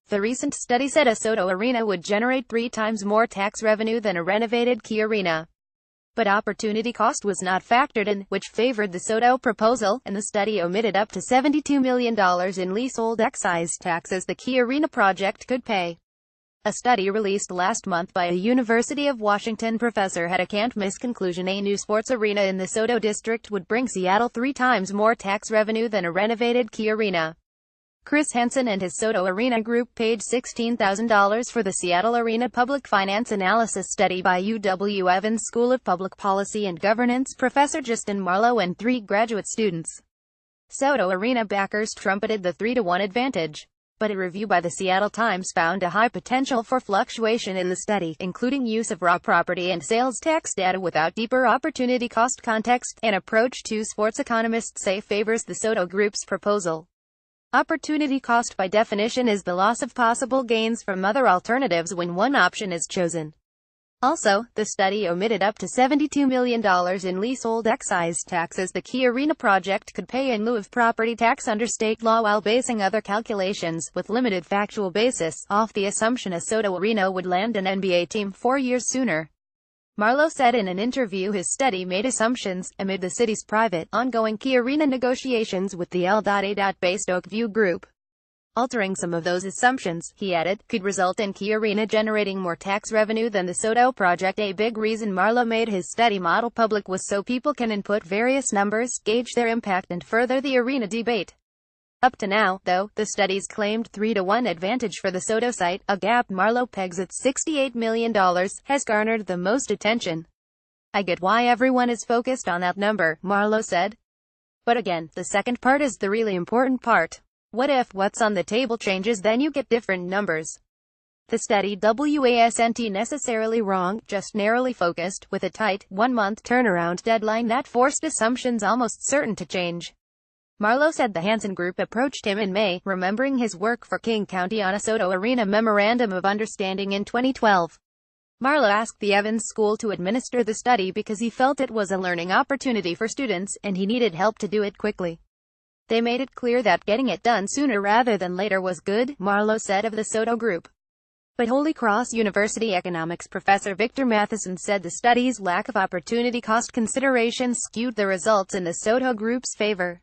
The recent study said a Sodo arena would generate 3 times more tax revenue than a renovated KeyA arena. But opportunity cost was not factored in, which favored the Sodo proposal, and the study omitted up to $72 million in leasehold excise taxes the KeyA arena project could pay. A study released last month by a University of Washington professor had a can't-miss conclusion: a new sports arena in the Sodo district would bring Seattle 3 times more tax revenue than a renovated KeyA arena. Chris Hansen and his Sodo Arena Group paid $16,000 for the Seattle Arena Public Finance Analysis study by UW Evans School of Public Policy and Governance professor Justin Marlowe and 3 graduate students. Sodo Arena backers trumpeted the 3-to-1 advantage. But a review by the Seattle Times found a high potential for fluctuation in the study, including use of raw property and sales tax data without deeper opportunity cost context, an approach two sports economists say favors the Sodo Group's proposal. Opportunity cost by definition is the loss of possible gains from other alternatives when one option is chosen. Also, the study omitted up to $72 million in leasehold excise taxes the KeyA arena project could pay in lieu of property tax under state law, while basing other calculations, with limited factual basis, off the assumption a Sodo arena would land an NBA team 4 years sooner. Marlowe said in an interview his study made assumptions, amid the city's private, ongoing KeyA arena negotiations with the L.A.-based Oakview Group. Altering some of those assumptions, he added, could result in KeyA arena generating more tax revenue than the Sodo project. A big reason Marlowe made his study model public was so people can input various numbers, gauge their impact and further the arena debate. Up to now, though, the study's claimed 3-to-1 advantage for the Sodo site, a gap Marlowe pegs at $68 million, has garnered the most attention. I get why everyone is focused on that number, Marlowe said. But again, the second part is the really important part. What if what's on the table changes, then you get different numbers? The study wasn't necessarily wrong, just narrowly focused, with a tight, 1-month turnaround deadline that forced assumptions almost certain to change. Marlowe said the Hansen Group approached him in May, remembering his work for King County on a Sodo Arena Memorandum of Understanding in 2012. Marlowe asked the Evans School to administer the study because he felt it was a learning opportunity for students, and he needed help to do it quickly. They made it clear that getting it done sooner rather than later was good, Marlowe said of the Sodo Group. But Holy Cross University economics professor Victor Matheson said the study's lack of opportunity cost consideration skewed the results in the Sodo Group's favor.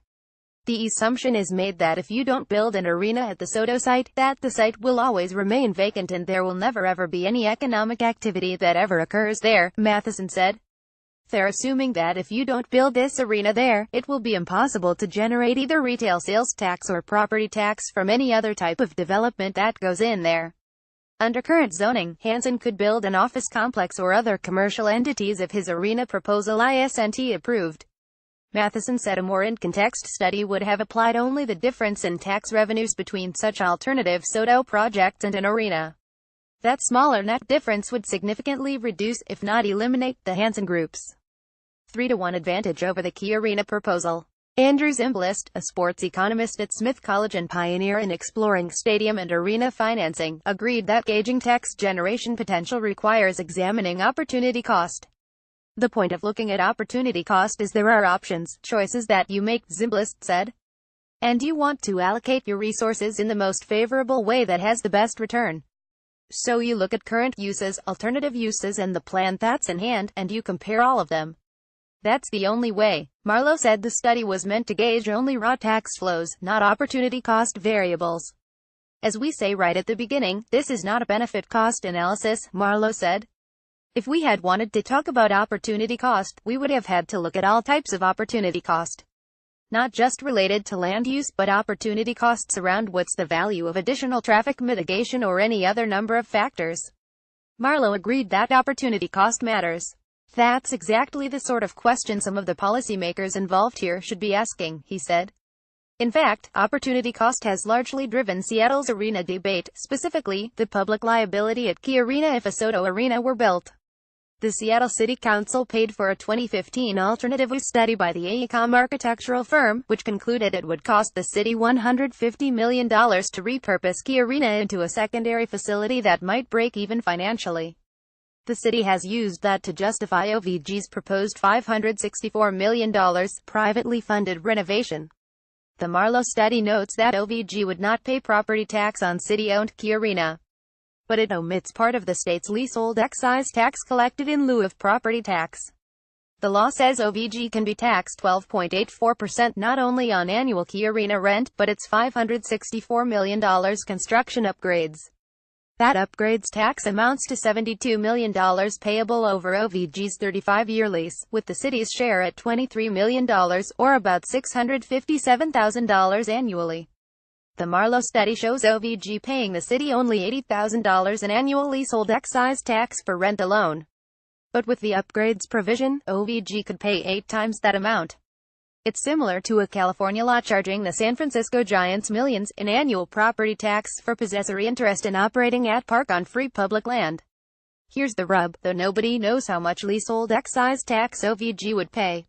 The assumption is made that if you don't build an arena at the Sodo site, that the site will always remain vacant and there will never ever be any economic activity that ever occurs there, Matheson said. They're assuming that if you don't build this arena there, it will be impossible to generate either retail sales tax or property tax from any other type of development that goes in there. Under current zoning, Hansen could build an office complex or other commercial entities if his arena proposal isn't approved. Matheson said a more in-context study would have applied only the difference in tax revenues between such alternative Sodo projects and an arena. That smaller net difference would significantly reduce, if not eliminate, the Hansen Group's 3-to-1 advantage over the KeyA arena proposal. Andrew Zimbalist, a sports economist at Smith College and pioneer in exploring stadium and arena financing, agreed that gauging tax generation potential requires examining opportunity cost. The point of looking at opportunity cost is there are options, choices that you make, Zimbalist said. And you want to allocate your resources in the most favorable way that has the best return. So you look at current uses, alternative uses and the plan that's in hand, and you compare all of them. That's the only way. Marlowe said the study was meant to gauge only raw tax flows, not opportunity cost variables. As we say right at the beginning, this is not a benefit cost analysis, Marlowe said. If we had wanted to talk about opportunity cost, we would have had to look at all types of opportunity cost. Not just related to land use, but opportunity costs around what's the value of additional traffic mitigation or any other number of factors. Marlowe agreed that opportunity cost matters. That's exactly the sort of question some of the policymakers involved here should be asking, he said. In fact, opportunity cost has largely driven Seattle's arena debate, specifically, the public liability at KeyA arena if a Sodo arena were built. The Seattle City Council paid for a 2015 alternative study by the AECOM architectural firm, which concluded it would cost the city $150 million to repurpose KeyA arena into a secondary facility that might break even financially. The city has used that to justify OVG's proposed $564 million, privately funded renovation. The Marlowe study notes that OVG would not pay property tax on city-owned KeyA Arena, but it omits part of the state's leasehold excise tax collected in lieu of property tax. The law says OVG can be taxed 12.84% not only on annual KeyA Arena rent, but its $564 million construction upgrades. That upgrades tax amounts to $72 million payable over OVG's 35-year lease, with the city's share at $23 million, or about $657,000 annually. The Marlowe study shows OVG paying the city only $80,000 in annual leasehold excise tax for rent alone. But with the upgrades provision, OVG could pay 8 times that amount. It's similar to a California law charging the San Francisco Giants millions in annual property tax for possessory interest in operating at park on free public land. Here's the rub, though nobody knows how much leasehold excise tax OVG would pay.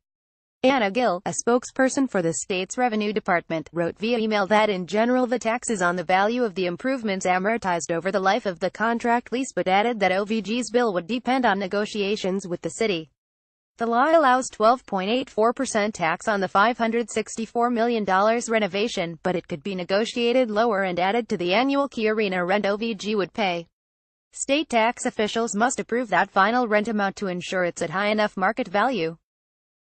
Anna Gill, a spokesperson for the state's revenue department, wrote via email that in general the tax is on the value of the improvements amortized over the life of the contract lease, but added that OVG's bill would depend on negotiations with the city. The law allows 12.84% tax on the $564 million renovation, but it could be negotiated lower and added to the annual KeyA Arena rent OVG would pay. State tax officials must approve that final rent amount to ensure it's at high enough market value.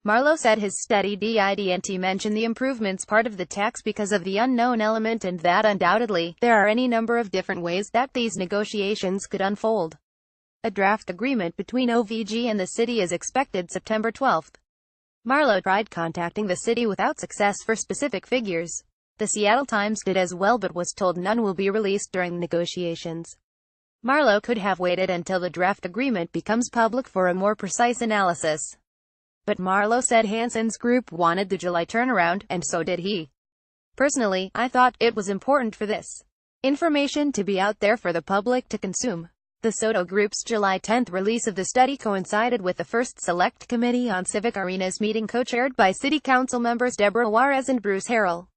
Marlowe said his study didn't mention the improvements part of the tax because of the unknown element, and that undoubtedly, there are any number of different ways that these negotiations could unfold. A draft agreement between OVG and the city is expected September 12. Marlowe tried contacting the city without success for specific figures. The Seattle Times did as well but was told none will be released during negotiations. Marlowe could have waited until the draft agreement becomes public for a more precise analysis. But Marlowe said Hansen's group wanted the July turnaround, and so did he. Personally, I thought it was important for this information to be out there for the public to consume. The Sodo Group's July 10 release of the study coincided with the first Select Committee on Civic Arenas meeting co-chaired by City Council members Deborah Juarez and Bruce Harrell.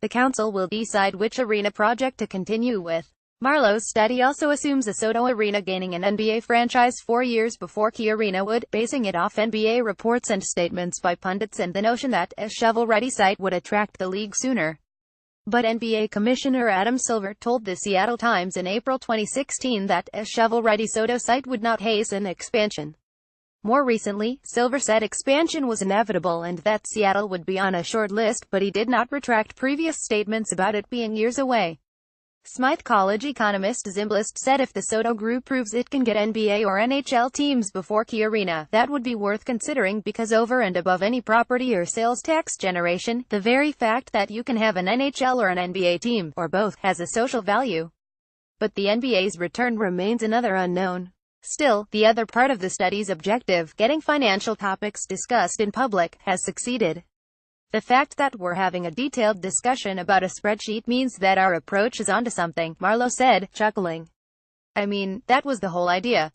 The council will decide which arena project to continue with. Marlowe's study also assumes the Sodo Arena gaining an NBA franchise 4 years before KeyA Arena would, basing it off NBA reports and statements by pundits and the notion that a shovel-ready site would attract the league sooner. But NBA Commissioner Adam Silver told the Seattle Times in April 2016 that a shovel-ready Sodo site would not hasten expansion. More recently, Silver said expansion was inevitable and that Seattle would be on a short list, but he did not retract previous statements about it being years away. Smythe College economist Zimbalist said if the Sodo Group proves it can get NBA or NHL teams before KeyA Arena, that would be worth considering because over and above any property or sales tax generation, the very fact that you can have an NHL or an NBA team, or both, has a social value. But the NBA's return remains another unknown. Still, the other part of the study's objective, getting financial topics discussed in public, has succeeded. The fact that we're having a detailed discussion about a spreadsheet means that our approach is onto something, Marlowe said, chuckling. I mean, that was the whole idea.